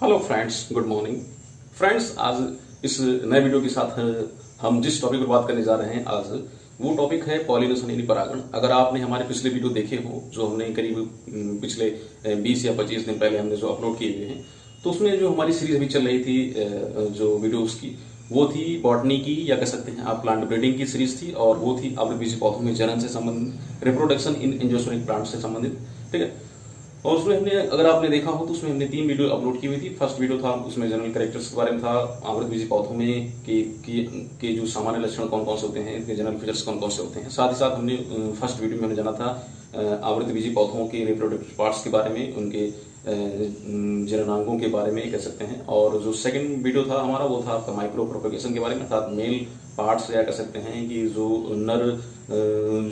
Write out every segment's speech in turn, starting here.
Hello friends, good morning friends. आज इस नए वीडियो के साथ हम जिस टॉपिक पर बात करने जा रहे हैं आज वो टॉपिक है पॉलिनेशन यानी परागण। अगर आपने हमारे पिछले वीडियो देखे हो जो हमने करीब पिछले 20 या 25 दिन पहले हमने जो अपलोड किए हुए हैं, तो उसमें जो हमारी सीरीज अभी चल रही थी जो वीडियोस की, वो थी बॉटनी की या कह सकते हैं आप प्लांट ब्रीडिंग की सीरीज थी, और वो थी आवृतबीजी पौधों में जनन से संबंधित, रिप्रोडक्शन इन एंजियोस्पर्मिक प्लांट से संबंधित। ठीक है, और उसमें हमने, अगर आपने देखा हो तो उसमें हमने 3 वीडियो अपलोड की हुई थी। फर्स्ट वीडियो था उसमें जनरल कैरेक्टर्स के बारे में था, आवृतबीजी पौधों में के जो सामान्य लक्षण कौन कौन से होते हैं, इनके जनरल फीचर्स कौन कौन से होते हैं। साथ ही साथ हमने फर्स्ट वीडियो में हमने जाना था आवृतबीजी पौधों के रिप्रोडक्टिव पार्ट्स के बारे में, उनके जननांगों के बारे में कह सकते हैं। और जो सेकंड वीडियो था हमारा वो था आपका माइक्रो प्रोपेगेशन के बारे में, अर्थात मेल पार्ट्स या कह सकते हैं कि जो नर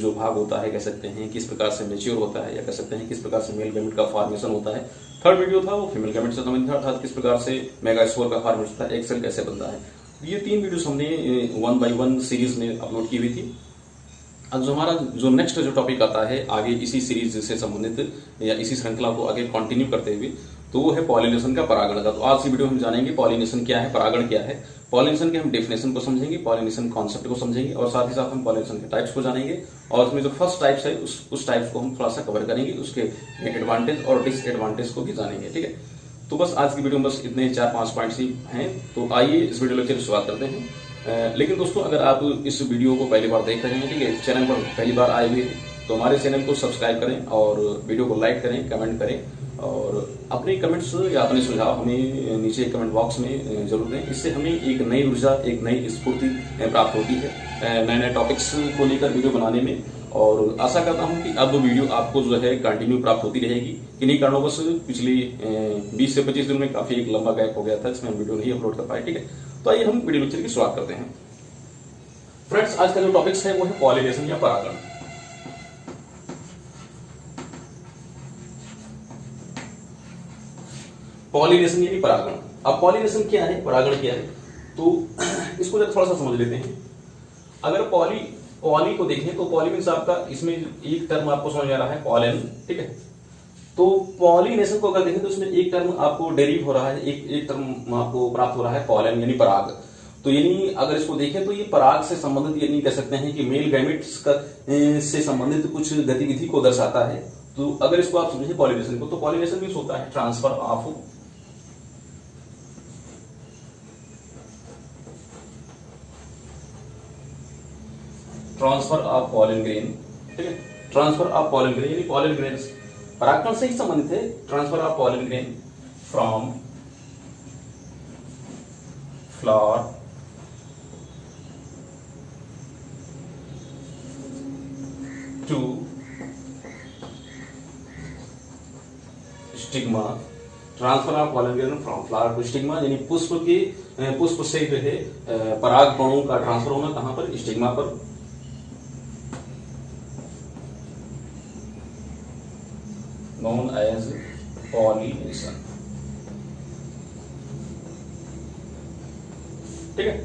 जो भाग होता है कह सकते हैं किस प्रकार से मेच्योर होता है, या कह सकते हैं किस प्रकार से मेल गैमेट का फॉर्मेशन होता है। थर्ड वीडियो था वो फीमेल गैमेट से संबंधित था, अर्थात किस प्रकार से मेगास्पोर का फॉर्मेशन होता है, एक सेल कैसे बनता है। ये 3 वीडियोस हमने 1 by 1 सीरीज में अपलोड की हुई थी। अब जो हमारा जो नेक्स्ट जो टॉपिक आता है आगे इसी सीरीज से संबंधित या इसी श्रृंखला को आगे कंटिन्यू करते हुए, तो वो है पॉलिनेशन का, परागण का। तो आज की वीडियो हम जानेंगे पॉलिनेशन क्या है, परागण क्या है, पॉलिनेशन के हम डेफिनेशन को समझेंगे, पॉलिनेशन कॉन्सेप्ट को समझेंगे, और साथ ही साथ हम पॉलिनेशन के टाइप्स को जानेंगे। और उसमें जो फर्स्ट टाइप्स है उस टाइप्स को हम थोड़ा सा कवर करेंगे, उसके एडवांटेज और डिसएडवांटेज को भी जानेंगे। ठीक है, तो बस आज की वीडियो में बस इतने 4-5 पॉइंट्स ही हैं। तो आइए इस वीडियो लेक्चर की शुरुआत करते हैं। लेकिन दोस्तों, अगर आप इस वीडियो को पहली बार देख रहे हैं, ठीक है, चैनल पर पहली बार आए हुए हैं, तो हमारे चैनल को सब्सक्राइब करें और वीडियो को लाइक करें, कमेंट करें, और अपने कमेंट्स या अपने सुझाव हमें नीचे कमेंट बॉक्स में जरूर दें। इससे हमें एक नई ऊर्जा, एक नई स्फूर्ति प्राप्त होती है नए नए टॉपिक्स को लेकर वीडियो बनाने में। और आशा करता हूं कि अब वीडियो आपको जो है कंटिन्यू प्राप्त होती रहेगी। किन्हीं कारणोंवश पिछले 20 से 25 दिन में काफी एक लंबा गैप हो गया था, इसमें हम वीडियो नहीं अपलोड कर पाए। ठीक है, तो आइए हम वीडियो लेक्चर की शुरुआत करते हैं। फ्रेंड्स, आज का जो टॉपिक्स है वो है पॉलिनेशन या परागण। पॉलिनेशन यानी परागण। अब पॉलिनेशन क्या है, परागण क्या है, तो इसको जब थोड़ा सा समझ लेते हैं। अगर पॉली को देखें तो पॉली मीन्स आपका, इसमें एक टर्म आपको समझ आ रहा है पॉलन। ठीक है, तो पॉलिनेशन को अगर देखें तो इसमें एक टर्म आपको डेरिव हो रहा है, एक टर्म आपको प्राप्त हो रहा है पॉलन यानी पराग। तो यानी अगर इसको देखें तो ये पराग से संबंधित, यानी कह सकते हैं कि मेल गैमेट्स से संबंधित कुछ गतिविधि को दर्शाता है। तो अगर इसको आप समझें पॉलिनेशन को, तो पॉलिनेशन मीन्स होता है ट्रांसफर ऑफ पॉलन ग्रेन। ठीक है, ट्रांसफर ऑफ पॉलन ग्रेन यानी पॉलन ग्रेन परागण से ही संबंधित है। Transfer of pollen grain from flower to stigma. Transfer of pollen grain from flower to stigma यानी पुष्प से जो है पराग कणों का ट्रांसफर होना, कहां पर, स्टिग्मा पर। known as pollination। ठीक है,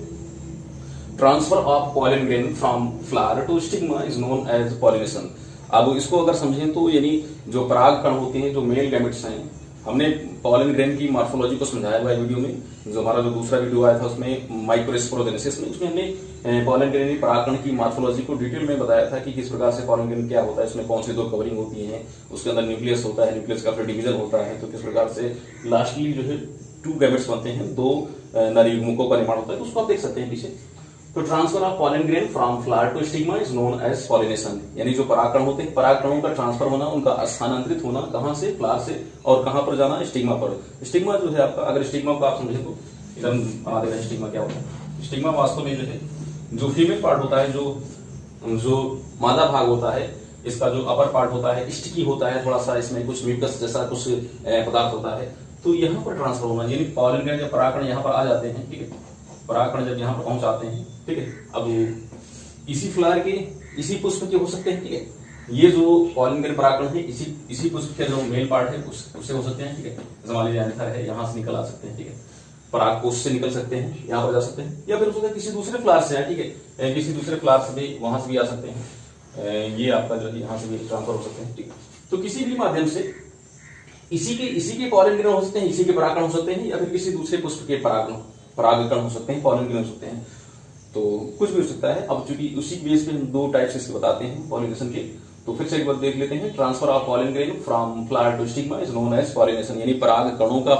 transfer of pollen grain from flower to stigma is known as pollination. अब इसको अगर समझें तो यानी जो पराग कण होते हैं, जो मेल गैमेट्स हैं, हमने पॉलन ग्रेन की मॉर्फोलॉजी को समझाया हुआ है वीडियो में। जो हमारा जो दूसरा वीडियो आया था उसमें माइक्रोस्पोरोजेनेसिस में, उसमें हमने पॉलन ग्रेन परागकण की मॉर्फोलॉजी को डिटेल में बताया था कि किस प्रकार से पॉलन ग्रेन क्या होता है, उसमें कौन सी 2 कवरिंग होती है, उसके अंदर न्यूक्लियस होता है, न्यूक्लियस का फिर डिवीजन होता है, तो किस प्रकार से लास्टली जो है 2 गैमेट्स बनते हैं, 2 नर युग्मकों का निर्माण होता है। तो उसको आप देख सकते हैं पीछे। तो transfer of pollen grain from flower to stigma is known as pollination, यानी जो परागकण होते हैं, परागकणों का ट्रांसफर होना, उनका स्थानांतरित होना, कहां से, फ्लावर से, और कहां पर जाना, स्टिग्मा पर। स्टिग्मा जो है आपका, अगर स्टिग्मा को आप समझें तो इधर बना देना, स्टिग्मा क्या होता है। स्टिग्मा वास्तव में जो है जो फीमेल पार्ट होता है, जो मादा भाग होता है, इसका जो अपर पार्ट होता है स्टिकी होता है, थोड़ा सा इसमें कुछ म्यूकस जैसा कुछ पदार्थ होता है, तो यहाँ पर ट्रांसफर होना, यानी पॉलन ग्रेन जब परागकण यहाँ पर आ जाते हैं, ठीक है, परागकण जब यहाँ पर पहुंच आते हैं, ठीक है, अब इसी फ्लावर के, इसी पुष्प के हो सकते हैं। ठीक है, ये जो पॉलन ग्रेन परागकण है इसी पुष्प के जो मेल पार्ट है उससे हो सकते हैं। ठीक है, जैसे मान लीजिए एंथर है, यहाँ से निकल आ सकते हैं। ठीक है, परागकोश से निकल सकते हैं, यहाँ पर जा सकते हैं, या फिर हो सकता है किसी दूसरे फ्लावर से है। ठीक है, किसी दूसरे फ्लावर से भी, वहां से भी आ सकते हैं। ये आपका जो है यहाँ से भी ट्रांसफर हो सकते हैं। ठीक है, तो किसी भी माध्यम से इसी के पॉलन ग्रेन हो सकते हैं, इसी के परागकण हो सकते हैं, या फिर किसी दूसरे पुष्प के परागकण हो सकते हैं, पॉलन ग्रेन हो सकते हैं, तो कुछ भी हो सकता है। अब चूंकि उसी बेस पे हम दो टाइप्स इसके बताते हैं पॉलिनेशन के, तो फिर से एक बार देख लेते हैं। Transfer of pollen grain from flower to stigma is known as pollination, यानी पराग कणों का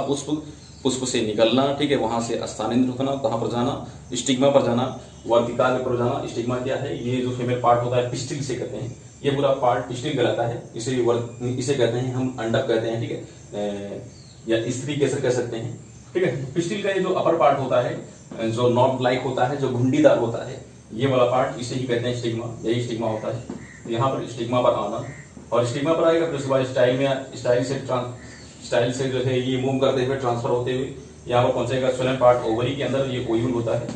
पुष्प से निकलना, ठीक है, वहां से स्थानांतरित होना, कहां पर जाना, स्टिग्मा पर जाना, वर्तिकाग्र पर जाना। स्टिग्मा क्या है? ये जो फीमेल पार्ट होता है, पिस्टिल से कहते हैं, ये पूरा पार्ट पिस्टिल कहलाता है, इसे कहते हैं हम अंडक कहते हैं, ठीक है, या स्त्री केसर कह सकते हैं, ठीक है। पिस्टिल का ये जो अपर पार्ट होता है, जो नॉट लाइक होता है, जो घुंडीदार होता है, ये वाला पार्ट, इसे ही कहते हैं स्टिग्मा, यही स्टिग्मा होता है। यहाँ पर स्टिग्मा पर आना, और स्टिग्मा पर आएगा, फिर उसके बाद स्टाइल से जो है ये मूव करते हुए, ट्रांसफर होते हुए यहाँ पर पहुंचेगा स्वेलन पार्ट ओवरी के अंदर, ये ओव्यूल होता है,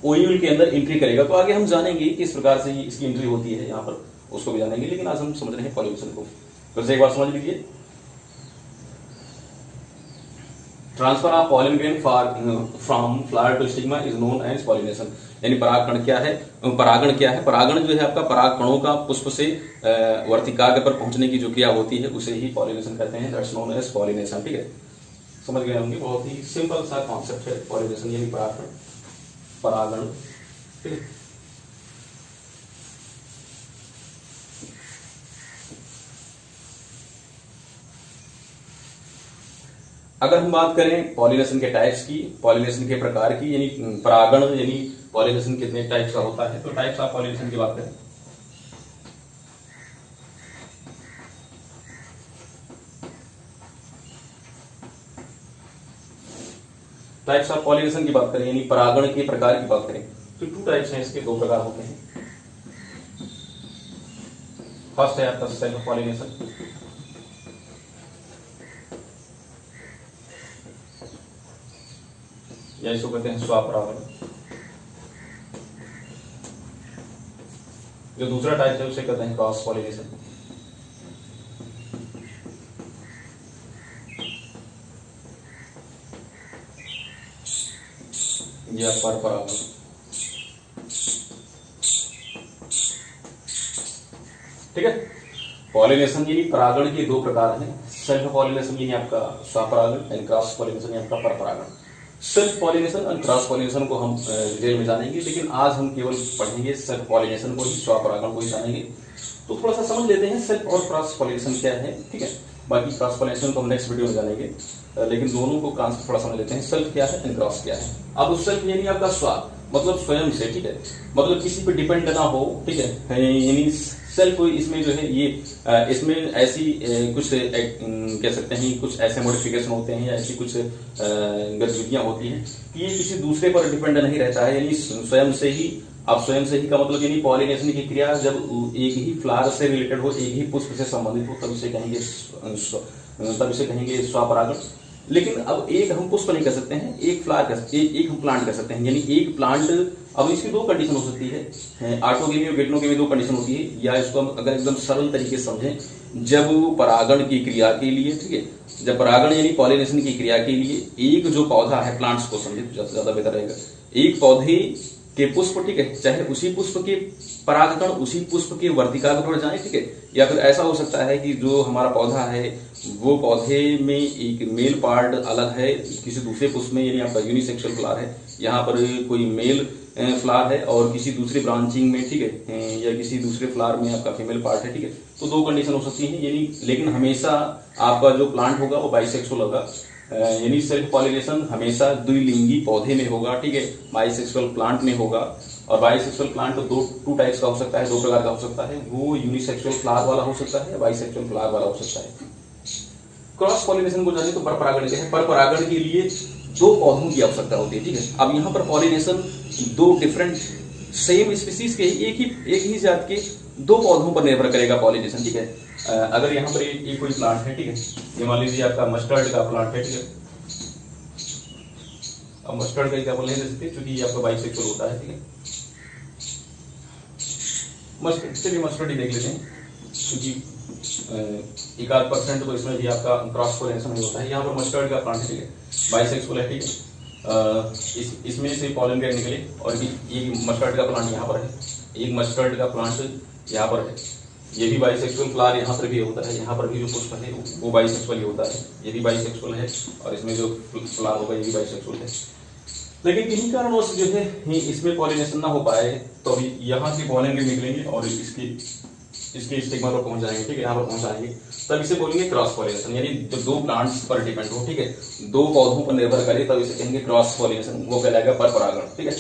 ओव्यूल के अंदर एंट्री करेगा। तो आगे हम जानेंगे किस प्रकार से इसकी एंट्री होती है, यहाँ पर उसको भी जानेंगे, लेकिन आज हम समझ रहे हैं पॉलिनेशन को। फिर से एक बार समझ लीजिए। Transfer of pollen grain from flower to stigma is known as pollination, यानी परागण क्या है? परागण जो है आपका पराग कणों का पुष्प से वर्तिकाग्र पर पहुंचने की जो क्रिया होती है, उसे ही पॉलिनेशन कहते हैं, दैट्स नोन एज पॉलिनेशन, ठीक है। समझ गए होंगे, बहुत ही सिंपल सा कॉन्सेप्ट है पॉलिनेशन, यानी परागण, ठीक है। अगर हम बात करें पॉलिनेशन के टाइप्स की, पॉलिनेशन के प्रकार की, यानी परागण यानी पॉलिनेशन कितने टाइप्स का होता है, तो टाइप्स ऑफ पॉलिनेशन की बात करें, टाइप्स ऑफ पॉलिनेशन की बात करें, यानी परागण के प्रकार की बात करें, तो 2 टाइप्स हैं, इसके 2 प्रकार होते हैं। फर्स्ट है आपका सेल्फ पॉलिनेशन, या इसको कहते हैं स्वपरागण। जो दूसरा टाइप है उसे कहते हैं क्रॉस पॉलिनेशन, या परपरागण। ठीक है, पॉलिनेशन यानी परागण के 2 प्रकार हैं, सेल्फ पॉलिनेशन यानी आपका स्वपरागण एंड क्रॉस पॉलिनेशन यानी आपका परपरागण। सेल्फ पॉलिनेशन और क्रॉस पॉलिनेशन को हम डिटेल में जानेंगे, लेकिन आज हम केवल पढ़ेंगे सेल्फ पॉलिनेशन को ही, स्वपरागण को ही जानेंगे। तो थोड़ा सा समझ लेते हैं सेल्फ और क्रॉस पॉलिनेशन क्या है, ठीक है। बाकी क्रॉस पॉलिनेशन को हम नेक्स्ट वीडियो में जानेंगे, लेकिन दोनों को कॉन्सेप्ट थोड़ा समझ लेते हैं, सेल्फ क्या है एंड क्रॉस क्या है। अब सेल्फ यानी आपका स्व, मतलब स्वयं से, ठीक है, मतलब किसी पे डिपेंड ना हो, ठीक है, यानी सेल्फ इसमें जो है ये इसमें ऐसी कुछ कह सकते हैं, कुछ ऐसे मॉडिफिकेशन होते हैं या ऐसी कुछ गतिविधियां होती हैं कि ये किसी दूसरे पर डिपेंड नहीं रहता है, यानी स्वयं से ही। अब स्वयं से ही का मतलब यानी पॉलिनेशन की क्रिया जब एक ही फ्लावर से रिलेटेड हो, एक ही पुष्प से संबंधित हो, तब इसे कहेंगे स्वपरागण। लेकिन अब एक हम पुष्प नहीं कर सकते हैं, एक फ्लावर कर सकते हैं, एक हम प्लांट कर सकते हैं, यानी एक प्लांट। अब इसकी 2 कंडीशन हो सकती है, ऑटोगेमी और गेटोगेमी 2 कंडीशन होती है, या इसको हम अगर एकदम सरल तरीके से समझें, जब परागण की क्रिया के लिए, ठीक है, जब परागण यानी पॉलिनेशन की क्रिया के लिए एक जो पौधा है, प्लांट्स को समझे तो ज्यादा बेहतर रहेगा, एक पौधे के पुष्प, ठीक है, चाहे उसी पुष्प के परागकण उसी पुष्प के वर्तिकाग्र पर जाए, ठीक है, या फिर ऐसा हो सकता है कि जो हमारा पौधा है वो पौधे में एक मेल पार्ट अलग है किसी दूसरे पुष्प में, यानी आपका यूनिसेक्सुअल फ्लावर है, यहाँ पर कोई मेल फ्लावर है और किसी दूसरे ब्रांचिंग में, ठीक है, या किसी दूसरे फ्लावर में आपका फीमेल पार्ट है, ठीक है। तो 2 कंडीशन हो सकती है, यानी लेकिन हमेशा आपका जो प्लांट होगा वो बाइसेक्सुअल होगा, यानी सेल्फ पॉलिनेशन हमेशा द्विलिंगी पौधे में होगा, ठीक है, बाइसेक्सुअल प्लांट में होगा। और बाइसेक्सुअल प्लांट तो 2 टाइप्स का हो सकता है, 2 प्रकार का हो सकता है, वो यूनिसेक्सुअल फ्लावर वाला हो सकता है, बाइसेक्सुअल फ्लावर वाला हो सकता है। क्रॉस पॉलिनेशन को जाने तो परपरागण क्या है, परपरागण के लिए 2 पौधों की आवश्यकता होती है, ठीक है। अब यहाँ पर पॉलिनेशन 2 डिफरेंट सेम स्पीसीज के एक ही जात के 2 पौधों पर निर्भर करेगा पॉलिनेशन, ठीक है। अगर यहाँ पर एक कोई प्लांट है, ठीक है, ये मान लीजिए आपका मस्टर्ड का प्लांट है, ठीक है। अब मस्टर्ड का एग्जाम्पल नहीं दे सकते क्योंकि ये आपका बाइसेक्सुअल होता है, ठीक है। चलिए मस्टर्ड ही देख लेते हैं, क्योंकि 1% तो इसमें भी आपका क्रॉस पॉलिनेशन नहीं होता है। यहाँ पर मस्टर्ड का प्लांट है, ठीक है, बाइसेक्सुअल है, ठीक है। इसमें से पॉलन ग्रेन निकले और ये मस्टर्ड का प्लांट यहाँ पर है, एक मस्टर्ड का प्लांट यहाँ पर है, ये भी बाइसेक्सुअल फ्लावर यहाँ पर भी होता है, यहाँ पर भी जो पुष्प है वो बाइसेक्सुअल ही होता है, ये भी बाइसेक्सुअल है और इसमें जो फ्लावर होगा ये भी बाइसेक्सुअल है। लेकिन किन्हीं कारणवश जो है इसमें पॉलिनेशन ना हो पाए तो अभी यहाँ से पॉलन ग्रेन निकलेंगे और इसके स्टिग्मा पर पहुंच जाएंगे, ठीक है, यहाँ पर पहुंच जाएंगे, तब इसे बोलेंगे क्रॉस पॉलिनेशन। यानी जब दो प्लांट्स पर डिपेंड हो, ठीक है, दो पौधों पर निर्भर करे तब इसे कहेंगे क्रॉस पॉलिनेशन, वो कहलाएगा पर परागण, ठीक है।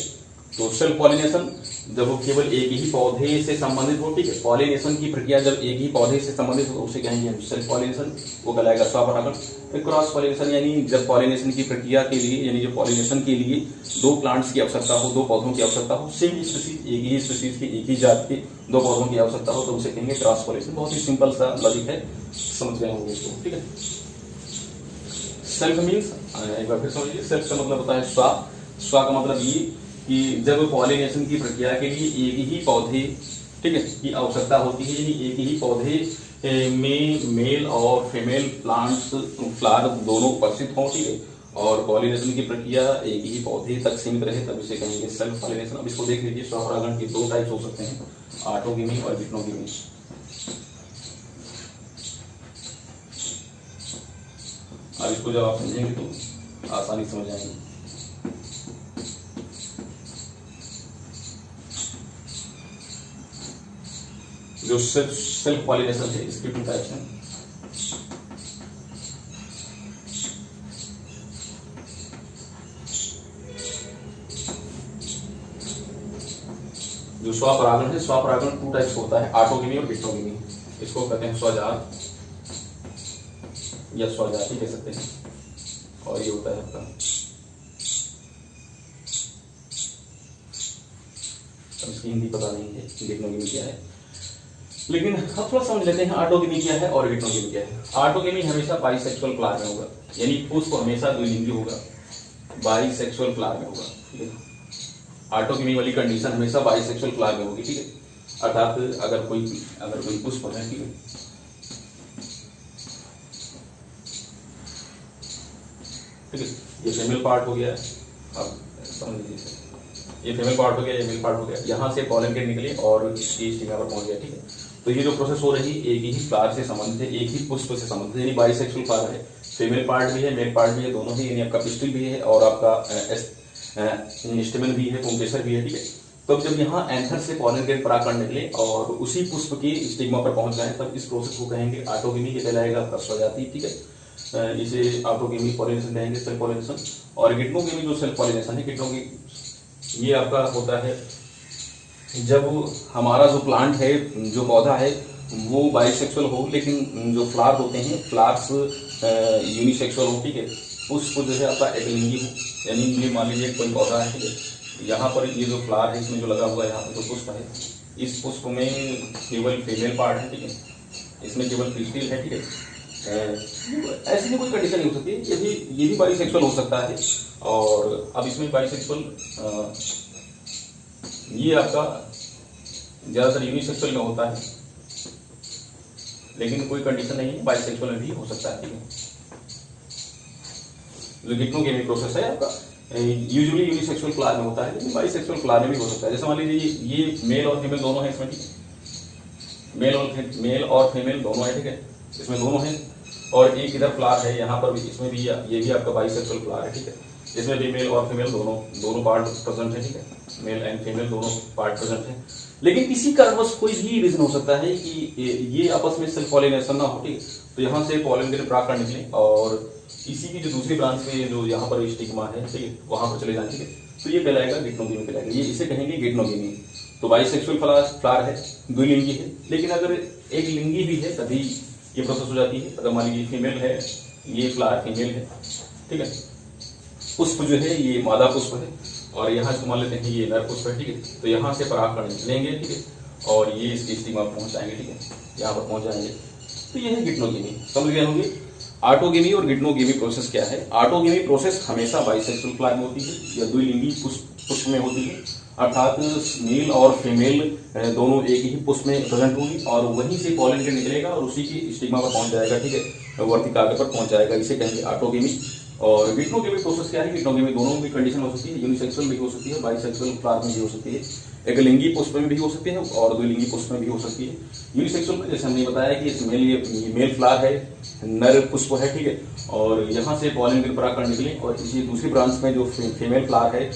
तो सेल्फ पॉलिनेशन जब वो केवल एक ही पौधे से संबंधित हो, ठीक है, पॉलिनेशन की प्रक्रिया जब एक ही पौधे से संबंधित हो उसे कहेंगे हम सेल्फ पॉलिनेशन, वो कहलाएगा स्वपरागण। फिर क्रॉस पॉलिनेशन यानी जब पॉलिनेशन की प्रक्रिया के लिए यानी जो पॉलिनेशन के लिए दो प्लांट्स की आवश्यकता हो, दो पौधों की आवश्यकता हो, सेम स्पीसीज एक ही स्पीसीज की एक ही जात के दो पौधों की आवश्यकता हो तो उसे कहेंगे क्रॉस पॉलिनेशन। बहुत ही सिंपल सा लॉजिक है, समझ गए होंगे इसको, ठीक है। सेल्फ मीन्स एक बार फिर समझिए, सेल्फ का मतलब होता है स्व। स्व का मतलब ये कि जब पॉलिनेशन की प्रक्रिया के लिए एक ही पौधे, ठीक है, की आवश्यकता होती है, यानी एक ही पौधे में मेल और फीमेल प्लांट्स फ्लावर दोनों उपस्थित हों, ठीक है, और पॉलिनेशन की प्रक्रिया एक ही पौधे तक सीमित रहे तब इसे कहेंगे सेल्फ पॉलिनेशन। अब इसको देख लीजिए, स्वपरागण के दो टाइप्स हो सकते हैं, ऑटोगेमी और डिक्नोगेमी। अब इसको जब आप समझेंगे तो आसानी समझ आएंगे। जो सेल्फ पॉलिनेशन है इसके टू टाइप्स हैं। जो स्वपरागण है, स्वपरागण टू टाइप्स होता है, ऑटोगेमी और डिक्नोगेमी। इसको कहते हैं स्वजात या स्वजाति कह सकते हैं, और ये होता है आपका, इसकी हिंदी पता नहीं है डिक्नोगेमी क्या है, लेकिन अब थोड़ा समझ लेते हैं ऑटोगेमी क्या है और डिक्नोगेमी क्या है। ऑटोगेमी हमेशा बाइसेक्सुअल फ्लावर में होगा, यानी पुष्प हमेशा द्विलिंगी होगा, बाइसेक्सुअल फ्लावर में होगा, ठीक है। ऑटोगेमी वाली कंडीशन हमेशा बाइसेक्सुअल फ्लावर में होगी, ठीक है। अर्थात अगर कोई पुष्प है, ठीक है, ठीक है, ये फीमेल पार्ट हो गया, अब समझ लीजिए, ये फीमेल पार्ट हो गया, ये मेल पार्ट हो गया, यहाँ से पॉलन ग्रेन निकले और इसकी स्टिग्मा पर पहुंच गया, ठीक है। तो ये जो प्रोसेस हो रही है एक ही फ्लावर से संबंधित है, एक ही पुष्प से संबंधित है, यानी बाइसेक्सुअल फ्लावर है, फीमेल पार्ट भी है, मेल पार्ट भी है, दोनों ही, यानी आपका पिस्टिल भी है और आपका स्टेमन भी है, पुंकेसर भी है, ठीक है। तो जब यहाँ एंथर से पॉलन ग्रेन परागकण निकले और उसी पुष्प के स्टिग्मा पर पहुंच जाए तब इस प्रोसेस को कहेंगे ऑटोगेमी, ये कहलाएगा आपका स्वजाति, ठीक है। इसे ऑटोगेमी पॉलिनेशन कहेंगे, सेल्फ पॉलिनेशन। और डिक्नोगेमी जो सेल्फ पॉलिनेशन है, डिक्नोगेमी ये आपका होता है जब हमारा जो प्लांट है, जो पौधा है वो बाइसेक्सुअल हो, लेकिन जो फ्लावर होते हैं फ्लावर्स यूनिसेक्सुअल हो, ठीक है। पुष्प जो है आपका एकलिंगी हो, यानी ये मान लीजिए कोई पौधा है, ठीक है, यहाँ पर ये जो फ्लावर है इसमें जो लगा हुआ है, यहाँ पर जो पुष्प है, इस पुष्प में केवल फीमेल पार्ट है, ठीक है, इसमें केवल पिस्टिल है, ठीक है। ऐसी भी कोई कंडीशन नहीं हो सकती, ये भी बाइसेक्सुअल हो सकता है। और अब इसमें बाइसेक्सुअल ये आपका ज्यादातर यूनिसेक्सुअल में होता है, लेकिन कोई कंडीशन नहीं है, बाइसेक्सुअल में भी हो सकता है, ठीक है। जो डिक्नोगेमी प्रोसेस है आपका यूजुअली यूनिसेक्सुअल फ्लावर में होता है, लेकिन बाइसेक्सुअल फ्लावर में भी हो सकता है। जैसे मान लीजिए ये मेल और फीमेल दोनों है इसमें, ठीक है, मेल और फीमेल दोनों है, ठीक है, इसमें दोनों है। और एक इधर फ्लावर है यहाँ पर भी, इसमें भी ये भी आपका बाइसेक्सुअल फ्लावर है, ठीक है, इसमें भी मेल और फीमेल दोनों पार्ट प्रेजेंट है, ठीक है, मेल एंड फीमेल दोनों पार्ट प्रेजेंट है। लेकिन किसी कारणवश कोई भी रीजन हो सकता है कि ये आपस में सेल्फ पॉलिनेशन ना हो, ठीक, तो यहाँ से पॉलन ग्रेन परागकण निकले और इसी की जो दूसरी ब्रांच में जो यहाँ पर स्टिग्मा है, ठीक है, वहां पर चले जाए, ठीक है, तो ये कहलाएगा डिक्नोगेमी कहलाएगा, ये इसे कहेंगे डिक्नोगेमी। तो बाइसेक्सुअल फ्लावर है, द्विलिंगी है, लेकिन अगर एक लिंगी भी है तभी ये प्रोसेस हो जाती है। अगर मान लीजिए फीमेल है, ये फ्लावर फीमेल है, ठीक है, पुष्प जो है ये मादा पुष्प है और यहाँ से मान लेते हैं ये नर पुष्प है, ठीक है, तो यहाँ से परागकण निकलेंगे, ठीक है, और ये इसकी स्टिग्मा पर पहुंच जाएंगे, ठीक है, यहाँ पर पहुंच जाएंगे। तो ये है डिक्नोगेमी, समझ गए होंगे। ऑटोगेमी और डिक्नोगेमी प्रोसेस क्या है? ऑटोगेमी प्रोसेस हमेशा बाइसेक्सुअल फ्लावर में होती है या द्विलिंगी पुष्प में होती है, अर्थात मेल और फीमेल दोनों एक ही पुष्प में प्रेजेंट होंगी और वहीं से पॉलन ग्रेन निकलेगा और उसी की स्टिग्मा पर पहुंच जाएगा, ठीक है, वर्तिकाग्र पर पहुंच जाएगा, इसे कहेंगे ऑटोगेमी। और गिटनोगेमी प्रोसेस क्या है? गिटनोगेमी दोनों में कंडीशन हो सकती है, यूनिसेक्सुअल भी हो सकती है, बाइसेक्सुअल फ्लावर में भी हो सकती है, एक लिंगी पुष्प में भी हो सकती है और दो लिंगी पुष्प में भी हो सकती है। यूनिसेक्सुअल में जैसे हमने बताया कि इसमें ये मेल फ्लावर है, नर पुष्प है, ठीक है, और यहाँ से पॉलिन के परागकण निकले और इसी दूसरी ब्रांच में जो फीमेल फ्लावर है,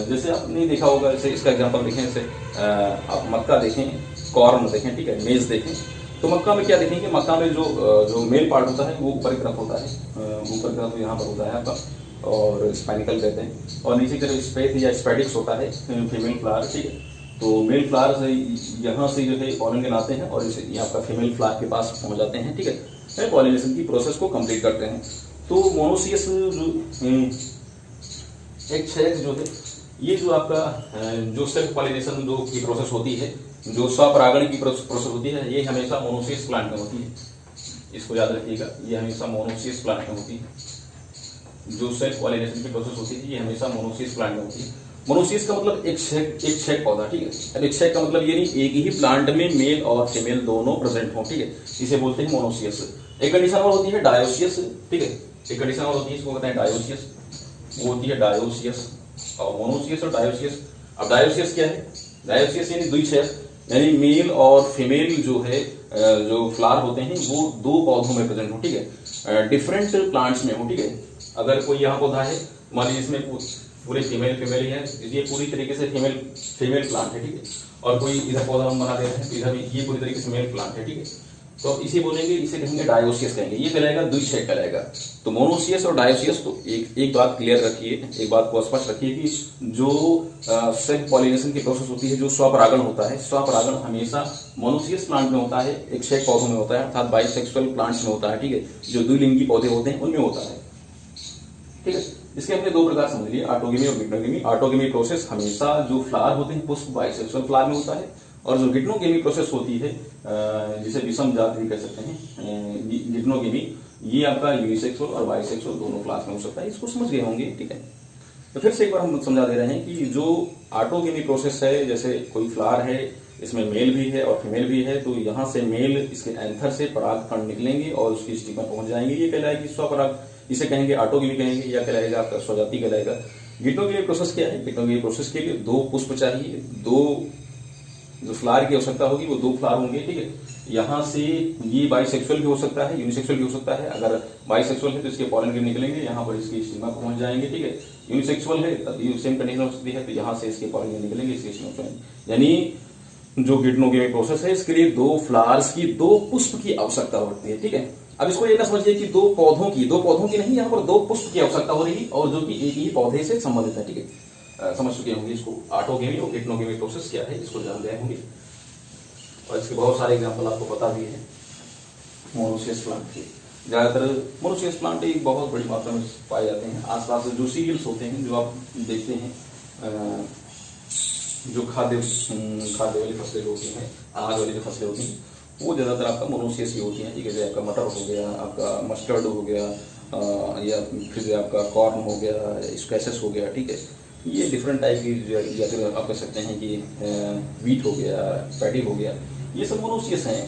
जैसे आपने देखा होगा, जैसे इसका एग्जांपल देखें, जैसे आप मक्का देखें, कॉर्न देखें, ठीक है, मेज देखें, तो मक्का में क्या देखेंगे? मक्का में जो मेल पार्ट होता है वो ऊपर की तरफ होता है, ऊपर की तरफ यहाँ पर होता है आपका, और स्पाइनिकल कहते हैं, और नीचे की तरफ स्पेथ या स्पेडिक्स होता है फीमेल फ्लावर, ठीक है। तो मेल फ्लावर से यहाँ से जो है पॉलिनेशन आते हैं और इसे ये आपका फीमेल फ्लावर के पास पहुंच जाते हैं, ठीक है, पॉलिनेशन की प्रोसेस को कंप्लीट करते हैं। तो मोनोसियस जो एक छेद जो है, ये जो आपका जो सेल्फ पॉलिनेशन जो की प्रोसेस होती है, जो स्वपरागण की प्रोसेस होती है, ये हमेशा मोनोसियस प्लांट में होती है। इसको याद रखिएगा, ये हमेशा मोनोसियस प्लांट में होती है। जो सेल्फ पॉलिनेशन की प्रोसेस होती है ये हमेशा मोनोसियस प्लांट में होती है। मोनोसियस का मतलब एक छेद पौधा, ठीक है। अब एक छेद का मतलब ये नहीं एक ही प्लांट में मेल और फीमेल दोनों प्रेजेंट हो, ठीक है, इसे बोलते हैं मोनोसियस। एक कंडीशन और होती है डायोसियस, ठीक है, एक कंडीशन और होती है, इसको कहते हैं डायोसियस, वो होती है डायोसियस। और मोनोसियस और डायोसियस, अब डायोसियस क्या है? डायोसियस यानी द्विक्षेत्र, यानी मेल और फीमेल जो है जो फ्लावर होते हैं वो दो पौधों में प्रेजेंट हो, ठीक है, डिफरेंट प्लांट्स में हो, ठीक है। अगर कोई यहाँ पौधा है, मान लीजिए इसमें पूरे फीमेल ही है, ये पूरी तरीके से फीमेल प्लांट है, ठीक है, और कोई इधर पौधा हम बना देते हैं, इधर भी ये पूरी तरीके से मेल प्लांट है, ठीक है, तो इसे बोलेंगे, इसे कहेंगे डायोसियस कहेंगे, ये कहलाएगा द्विक्षेत्र कहलाएगा। तो मोनोसियस और डायोसियस, तो एक बात क्लियर रखिए, एक बात को स्पष्ट रखिए कि जो सेल्फ पॉलिनेशन की प्रोसेस होती है, जो स्वपरागण होता है, स्वपरागण हमेशा मोनोसियस प्लांट में होता है, एक छेद पौधों में होता है, अर्थात बाइसेक्सुअल प्लांट्स में होता है, ठीक है, जो द्विलिंगी पौधे होते हैं उनमें होता है, ठीक है। इसके हमने दो प्रकार समझ लिए, ऑटोगेमी और गिटनोगेमी। ऑटोगेमी प्रोसेस हमेशा जो फ्लावर होते हैं पुष्प बाइसेक्सुअल फ्लावर में होता है, और जो गिटनोगेमी प्रोसेस होती है, जिसे विषम जाति भी कह सकते हैं, गिटनोगेमी, ये आपका यूनिसेक्सुअल और बाइसेक्सुअल दोनों क्लास में हो सकता है। इसको समझ गए होंगे, ठीक है। तो फिर से एक बार हम समझा दे रहे हैं कि जो ऑटोगेमी प्रोसेस है, जैसे कोई फ्लावर है, इसमें मेल भी है और फीमेल भी है, तो यहाँ से मेल इसके एंथर से परागकण निकलेंगे और उसकी स्टिक में पहुंच जाएंगे, ये कहलाएगी स्वपराग, इसे कहेंगे ऑटोगेमी कहेंगे, या कहलाएगा आपका स्वजाति कहलाएगा। गिटनोगेमी प्रोसेस क्या है? गिटनोगेमी प्रोसेस के लिए दो पुष्प चाहिए, दो जो फ्लावर की आवश्यकता होगी वो दो फ्लावर होंगे, ठीक है। यहाँ से ये बाइसेक्सुअल भी हो सकता है, यूनिसेक्सुअल भी हो सकता है। अगर बाइसेक्सुअल है तो इसके पॉलन के निकलेंगे, यहाँ पर इसकी स्टिग्मा पहुंच जाएंगे, ठीक है। यूनिसेक्सुअल है तब ये सेम कंडीशन हो सकती है, तो यहाँ से इसके पॉलन निकलेंगे, इसकी स्टिग्मा, यानी जो गिटनोगेमी प्रोसेस है इसके लिए दो फ्लावर्स की, दो पुष्प की आवश्यकता होती है, ठीक है। अब इसको ये ना समझिए कि दो पौधों की नहीं, यहाँ पर दो पुष्प की आवश्यकता हो रही और जो कि एक ही पौधे से संबंधित है, ठीक है। समझ चुके होंगे इसको, ऑटोगेमी और गिटनोगेमी प्रोसेस क्या है इसको जान गए होंगे, और इसके बहुत सारे एग्जाम्पल आपको पता भी है मोनोसियस प्लांट के। ज्यादातर मोनोसियस प्लांट एक बहुत बड़ी मात्रा में पाए जाते हैं। आसपास जो सीरियल्स होते हैं, जो आप देखते हैं, जो खाद्य वाली फसलें होती हैं, अनाज वाली जो फसलें होती हैं, वो ज्यादातर आपका मोनोसियस की होती हैं, ठीक है। जैसे आपका मटर हो गया, आपका मस्टर्ड हो गया, या फिर आपका कॉर्न हो गया, स्क्वैशेस हो गया, ठीक है। ये डिफरेंट टाइप की, या फिर आप कह सकते हैं कि वीट हो गया, पैडी हो गया, ये सब मोनोसियस हैं।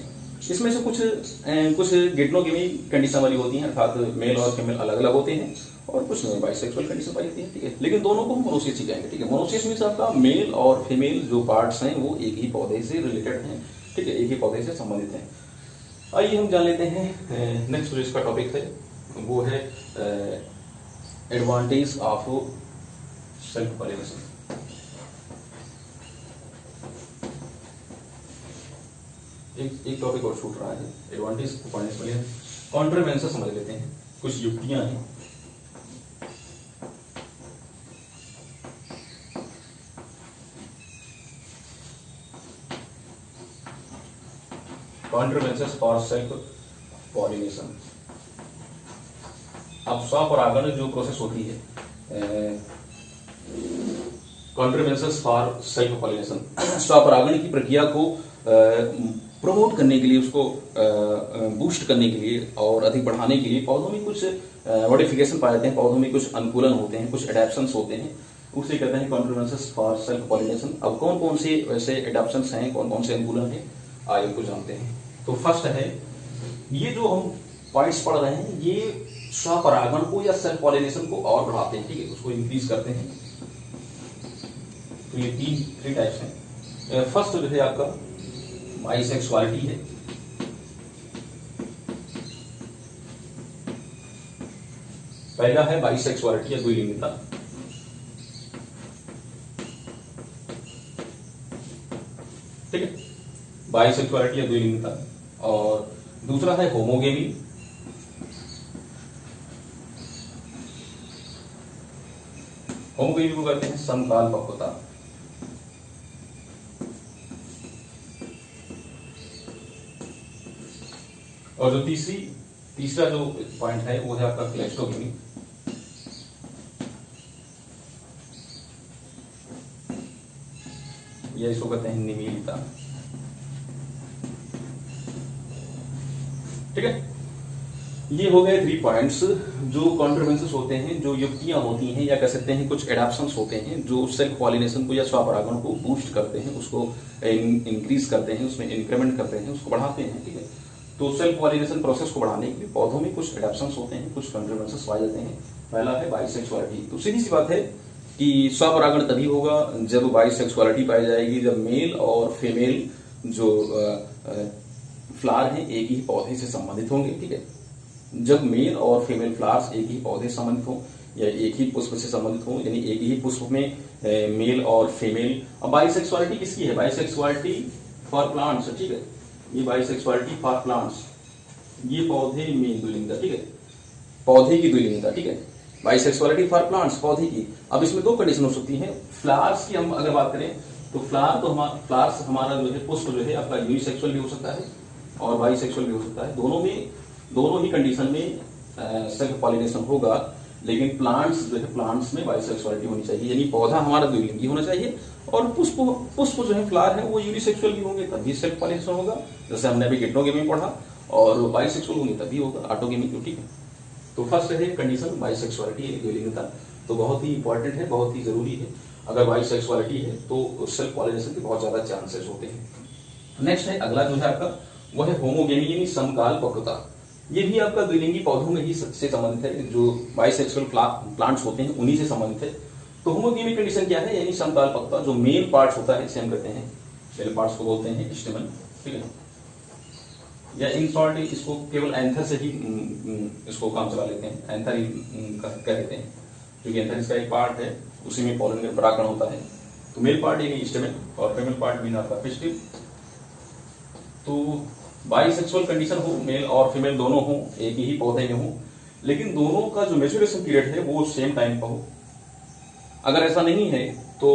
इसमें से कुछ गिटनोगेमी कंडीशन वाली होती हैं, अर्थात मेल और फीमेल अलग अलग होते हैं, और कुछ में बाइसेक्सुअल कंडीशन पाई जाती है, ठीक है। लेकिन दोनों को हम मोनोसियस ही कहेंगे, ठीक है। मोनोसियस मींस आपका मेल और फीमेल जो पार्ट्स हैं वो एक ही पौधे से रिलेटेड हैं, ठीक है, एक ही पौधे से संबंधित हैं। आइए हम जान लेते हैं नेक्स्ट जो इसका टॉपिक है वो है एडवांटेज ऑफ सेल्फ पॉलिनेशन। एक टॉपिक और छूट रहा है, एडवांटेज पॉलिनेशन, कॉन्ट्रीब्यूशन समझ लेते हैं, कुछ युक्तियां हैं। Contribution for self pollination. अब स्वपरागण जो प्रोसेस होती है, कॉन्ट्रीब्यूशन फॉर सेल्फ पॉलिनेशन, स्वपरागण की प्रक्रिया को प्रमोट करने के लिए, उसको बूस्ट करने के लिए और अधिक बढ़ाने के लिए पौधों में कुछ मॉडिफिकेशन पाए जाते हैं, पौधों में कुछ अनुकूलन होते हैं, कुछ एडेप्शंस होते हैं, उसे कहते हैं कॉन्ट्रीब्यूशन फॉर सेल्फ पॉलिनेशन। अब कौन कौन से वैसे एडेप्शंस हैं, कौन कौन से अनुकूलन हैं, आइए को जानते हैं। तो फर्स्ट है, ये जो हम पॉइंट्स पढ़ रहे हैं, ये स्वपरागण को या सेल्फ पॉलिनेशन को और बढ़ाते हैं, ठीक है, उसको इंक्रीज करते हैं। तो ये थ्री टाइप्स हैं। फर्स्ट जो है आपका बाइसेक्सुअलिटी है, पहला है बाइसेक्सुअलिटी या द्विलिंगिता, ठीक है, बाइसेक्सुअलिटी या द्विलिंगिता। और दूसरा है होमोगेमी, होमोगेमी को कहते हैं समकाल पक्वता। और जो तीसरा जो पॉइंट है वो है आपका क्लेस्टोगेमी, या इसको कहते हैं निमीलिता, ठीक है। ये हो गए 3 पॉइंट्स जो कॉन्ट्रीब्यूशंस होते हैं, जो युक्तियां होती हैं या कह सकते हैं कुछ एडाप्शंस होते हैं जो सेल्फ पॉलिनेशन को या स्वपरागण को बूस्ट करते हैं, उसको इंक्रीज करते हैं, उसमें इंक्रीमेंट करते हैं, उसको बढ़ाते हैं, ठीक है। तो सेल्फ पॉलिनेशन प्रोसेस को बढ़ाने के लिए पौधों में कुछ एडाप्शंस होते हैं, कुछ कॉन्ट्रीब्यूशंस पाए जाते हैं। पहला है बाइसेक्सुअलिटी। तो सीधी सी बात है कि स्वपरागण तभी होगा जब बाइसेक्सुअलिटी पाई जाएगी, जब मेल और फीमेल जो फ्लावर हैं एक ही पौधे से संबंधित होंगे, ठीक है। जब मेल और फीमेल फ्लावर्स एक ही पौधे से संबंधित हो या एक ही पुष्प से संबंधित हो, यानी एक ही पुष्प में मेल और फीमेल। अब बाइसेक्सुअलिटी किसकी है? बाइसेक्सुअलिटी फॉर प्लांट्स, ठीक है, ये बाइसेक्सुअलिटी फॉर प्लांट्स, ये पौधे में द्विलिंगिता, ठीक है, पौधे की द्विलिंगिता, ठीक है। बाइसेक्सुअलिटी फॉर प्लांट्स, पौधे की। अब इसमें 2 कंडीशन हो सकती हैं। फ्लावर्स की हम अगर बात करें तो फ्लावर्स हमारा जो है पुष्प जो है आपका यूनिसेक्सुअल भी हो सकता है और बाइसेक्सुअल भी हो सकता है। दोनों ही कंडीशन में सेल्फ पॉलिनेशन होगा, लेकिन प्लांट्स जो है प्लांट्स में बाइसेक्सुअलिटी होनी चाहिए, यानी पौधा हमारा द्विलिंगी होना चाहिए और पुष्प जो है फ्लावर है वो यूनिसेक्सुअल भी होंगे तभी सेल्फ पॉलिनेशन होगा, जैसे हमने अभी गेटोगेमी पढ़ा। और बाइसेक्सुअल होंगे तभी होगा ऑटोगेमी, ठीक है। तो फर्स्ट है कंडीशन बाइसेक्सुअलिटी यानी द्विलिंगता, तो बहुत ही इंपॉर्टेंट है, बहुत ही जरूरी है। अगर बाइसेक्सुअलिटी है तो सेल्फ पॉलिनेशन के बहुत ज्यादा चांसेस होते हैं। नेक्स्ट है अगला जो है आपका वो है होमोगेमी यानी समकाल पक्वता। ये भी आपका द्विलिंगी पौधों में ही से संबंधित है, जो बाइसेक्सुअल प्लांट्स होते हैं उन्हीं से संबंधित है। तो होमोगेमी कंडीशन क्या है? यानी समकाल पक्वता, जो मेल पार्ट्स होता है इसे हम कहते हैं, मेल पार्ट्स को बोलते हैं स्टेमन, ठीक है, या इन शॉर्ट इसको केवल एंथर से ही इसको काम चला लेते हैं, एंथर ही कह देते हैं, क्योंकि एंथर इसका एक पार्ट है, उसी में पॉलन का परागण होता है। तो मेल पार्ट यानी स्टेमन और फीमेल पार्ट मीन आपका पिस्टिल। तो बाइसेक्सुअल कंडीशन हो, मेल और फीमेल दोनों हो, एक ही पौधे में हो, लेकिन दोनों का जो मैच्योरेशन पीरियड है वो सेम टाइम पर हो। अगर ऐसा नहीं है तो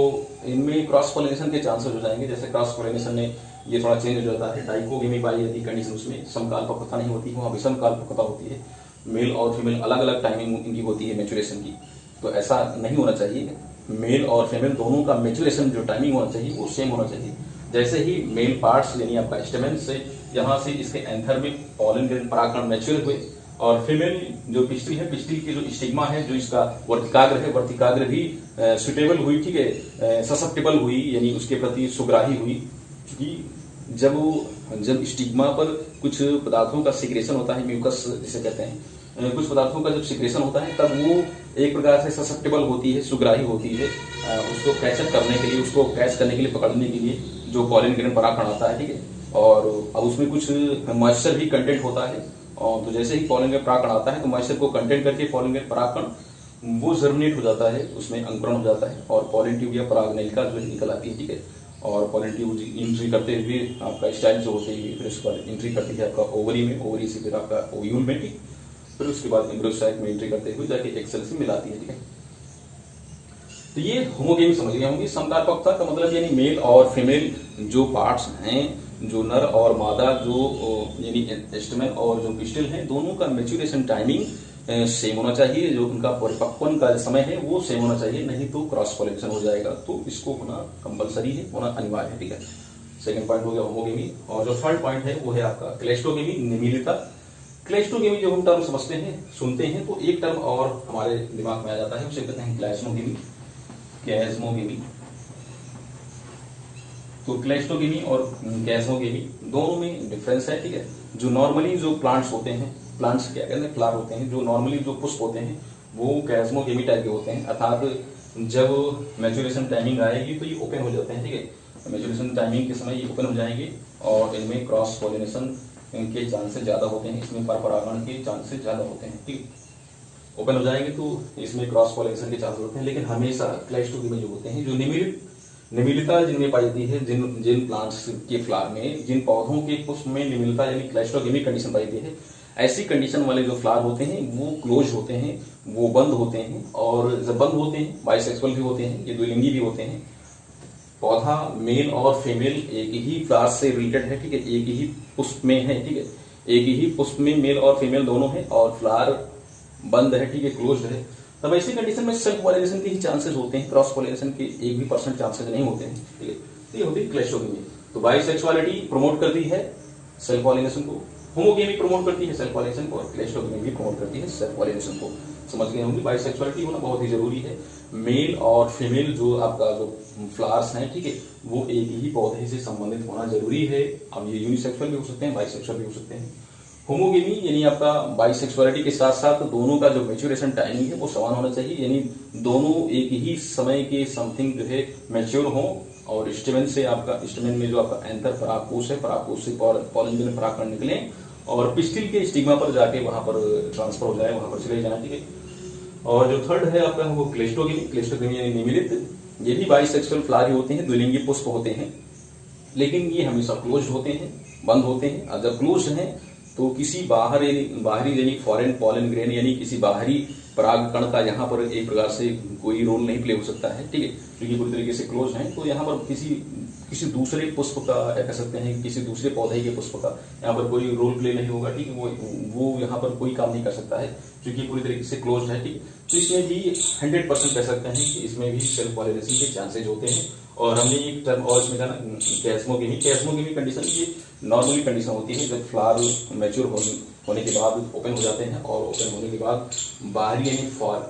इनमें क्रॉस पॉलिनेशन के चांसेस हो जाएंगे। जैसे क्रॉस पॉलिनेशन में ये थोड़ा चेंज हो जाता है, डाइकोगेमी पाई जाती है कंडीशन, उसमें समकाल पक्वता नहीं होती, वहां विषमकाल पक्वता होती है। मेल और फीमेल अलग अलग टाइमिंग इनकी होती है मैच्योरेशन की, तो ऐसा नहीं होना चाहिए। मेल और फीमेल दोनों का मैच्योरेशन जो टाइमिंग होना चाहिए वो सेम होना चाहिए। जैसे ही मेल पार्ट्स यानी आपका स्टेमन से यहाँ से इसके एंथर में पॉलन ग्रेन परागकण मैच्योर हुए, और फीमेल जो पिस्टिल है, पिस्टिल की जो स्टिग्मा है, जो इसका वर्तिकाग्र है, वर्तिकाग्र भी सुटेबल हुई, ठीक है, ससेप्टेबल हुई, यानी उसके प्रति सुग्राही हुई। क्योंकि जब स्टिग्मा पर कुछ पदार्थों का सिक्रेशन होता है, म्यूकस जिसे कहते हैं, कुछ पदार्थों का जब सिक्रेशन होता है तब वो एक प्रकार से ससेप्टेबल होती है, सुग्राही होती है, उसको कैचअप करने के लिए, उसको कैच करने के लिए, पकड़ने के लिए जो पॉलन ग्रेन परागकण आता है, ठीक है, और अब उसमें कुछ मॉइस्चर भी कंटेंट होता है। और तो जैसे ही पॉलन ग्रेन परागकण आता है तो मॉइस्चर को कंटेंट करके पॉलन ग्रेन परागकण वो जर्मिनेट हो जाता है, उसमें अंकुरण हो जाता है और पॉलन ट्यूब या परागनलिका जो निकल आती है, ठीक है। और पॉलन ट्यूब एंट्री करते हुए आपका स्टाइल जो होते हुए फिर उसके बाद एंट्री करती है आपका ओवरी में, ओवरी से फिर आपका ओव्यूल में, ठीक, फिर उसके बाद एम्ब्रियोसाइट में एंट्री करते हुए जाके एक सेल से मिलाती है, ठीक है। तो ये होमोगेमी समझ गए होंगे। समकाल पक्वता का मतलब यानी मेल और फीमेल जो पार्ट्स हैं, जो नर और मादा जो यानी स्टेमन और जो पिस्टिल हैं, दोनों का मैच्योरेशन टाइमिंग सेम होना चाहिए, जो उनका परिपक्वन का समय है वो सेम होना चाहिए, नहीं तो क्रॉस पॉलिनेशन हो जाएगा। तो इसको होना कंपलसरी है, होना अनिवार्य है, ठीक है। सेकंड पॉइंट हो गया होमोगेमी। और जो थर्ड पॉइंट है वो है आपका क्लेस्टोगेमी, निमीलिता। क्लेस्टोगेमी जब हम टर्म समझते हैं, सुनते हैं, तो एक टर्म और हमारे दिमाग में आ जाता है, उसे कहते हैं क्लास्मोगेमी, कैस्मोगेमी। तो क्लेस्टोगेमी और कैस्मोगेमी दोनों में डिफरेंस है, ठीक है। जो नॉर्मली जो प्लांट्स होते हैं प्लांट्स क्या कहते हैं, फ्लावर होते हैं, जो नॉर्मली जो पुष्प होते हैं वो कैस्मोगेमी टाइप के होते हैं, अर्थात जब मैच्योरेशन टाइमिंग आएगी तो ये ओपन हो जाते हैं, ठीक है। मैच्योरेशन टाइमिंग के समय ये ओपन हो जाएंगे और इनमें क्रॉस पॉलिनेशन के चांसेस ज़्यादा होते हैं, इसमें परागण के चांसेस ज़्यादा होते हैं, ठीक है। ओपन हो जाएंगे तो इसमें क्रॉस पॉलिनेशन के चांसेस होते हैं, लेकिन हमेशा क्लाइस्टोगेमी जो होते हैं, जो निमिलिता जिनमें पाई जाती है, जिन प्लांट्स के फ्लावर में, जिन पौधों के पुष्प में निमिलिता यानी क्लाइस्टोगेमी कंडीशन पाई जाती है, ऐसी कंडीशन वाले जो फ्लावर होते हैं वो क्लोज होते हैं, वो बंद होते हैं, और जब बंद होते हैं बाइसेक्सुअल भी होते हैं, ये द्विलिंगी भी होते हैं। पौधा मेल और फीमेल एक ही फ्लावर से रिलेटेड है, ठीक है, एक ही पुष्प में है, ठीक है, एक ही पुष्प में मेल और फीमेल दोनों है और फ्लावर बंद है, ठीक है, क्लोज्ड है। तब ऐसी कंडीशन में सेल्फ पॉलिनेशन के ही चांसेस होते हैं, क्रॉस पॉलिनेशन के 1% चांसेस नहीं होते हैं, ठीक है। तो ये होती है क्लैस्टोगेमी। तो बाइसेक्सुअलिटी प्रमोट करती है सेल्फ पॉलिनेशन को, होमोगेमी प्रमोट करती है सेल्फ पॉलिनेशन को, और क्लैस्टोगेमी भी प्रमोट करती है सेल्फ पॉलिनेशन को। समझ गए होंगे, बाइसेक्सुअलिटी होना बहुत ही जरूरी है। मेल और फीमेल जो आपका जो फ्लावर्स हैं, ठीक है, वो एक ही पौधे से संबंधित होना जरूरी है। अब ये यूनिसेक्सुअल भी हो सकते हैं, बाइसेक्सुअल भी हो सकते हैं। होमोगेमी यानी आपका बाइसेक्सुअलिटी के साथ साथ दोनों का जो मैच्योरेशन टाइमिंग है वो समान होना चाहिए, यानी दोनों एक ही समय के समथिंग जो है मैच्योर हो, और स्टेमेन से आपका, स्टेमेन में जो आपका एंथर परागकोश है, परागकोश से पॉलन में परागकण निकले और पिस्टिल के स्टिग्मा पर जाके वहां पर ट्रांसफर हो जाए, वहां पर चले जाए, ठीक है। और जो थर्ड है आपका वो क्लैस्टोगेमी। क्लैस्टोगेमी यानी निमिलित, ये भी बाइसेक्सुअल फ्लावर होते हैं, द्विलिंगी पुष्प होते हैं, लेकिन ये हमेशा क्लोज होते हैं, बंद होते हैं। अगर क्लोज हैं तो किसी बाहरी यानी फॉरेन पॉलन ग्रेन यानी किसी बाहरी पराग कण का यहाँ पर एक प्रकार से कोई रोल नहीं प्ले हो सकता है, ठीक है, क्योंकि पूरी तरीके से क्लोज हैं। तो यहाँ पर किसी दूसरे पुष्प का, या कह सकते हैं किसी दूसरे पौधे के पुष्प का यहाँ पर कोई रोल प्ले नहीं होगा, ठीक है, वो यहाँ पर कोई काम नहीं कर सकता है क्योंकि पूरी तरीके से क्लोज है, ठीक। तो इसमें भी 100% कह सकते हैं कि इसमें भी सेल्फ पॉलिनेशन के चांसेज होते हैं। और हमने एक टर्म और इसमें जाना, कैस्मोगेमी कंडीशन, ये नॉर्मली कंडीशन होती है जब फ्लावर मैच्योर होने के बाद ओपन हो जाते हैं, और ओपन होने के बाद बाहरी यानी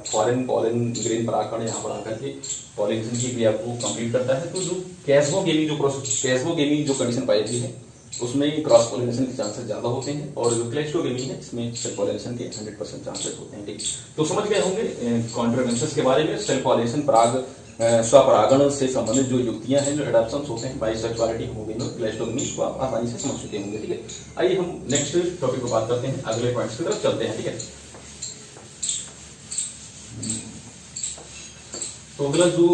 फॉरेन पॉलन ग्रेन परागकण यहाँ पर आकर के पॉलिनेशन की क्रिया को कंप्लीट करता है। तो जो कैस्मोगेमी जो कंडीशन पाई जाती है उसमें क्रॉस पॉलिनेशन के चांसेस ज्यादा होते हैं, और जो क्लैस्टोगेमी है इसमें सेल्फ पॉलिनेशन के 100% चांसेस होते हैं, ठीक। तो समझ गए होंगे कॉन्ट्रावेंशंस के बारे में, सेल्फ पॉलिनेशन, पराग स्वपरागण से संबंधित जो युक्तियां हैं, जो एडाप्शंस होते हैं, बाइसेक्सुअलिटी, होमोगेमी, क्लैस्टोगेमी को आप आसानी से समझ चुके होंगे, ठीक है। आइए हम नेक्स्ट टॉपिक पर बात करते हैं, अगले पॉइंट्स की तरफ चलते हैं, ठीक है। तो अगला जो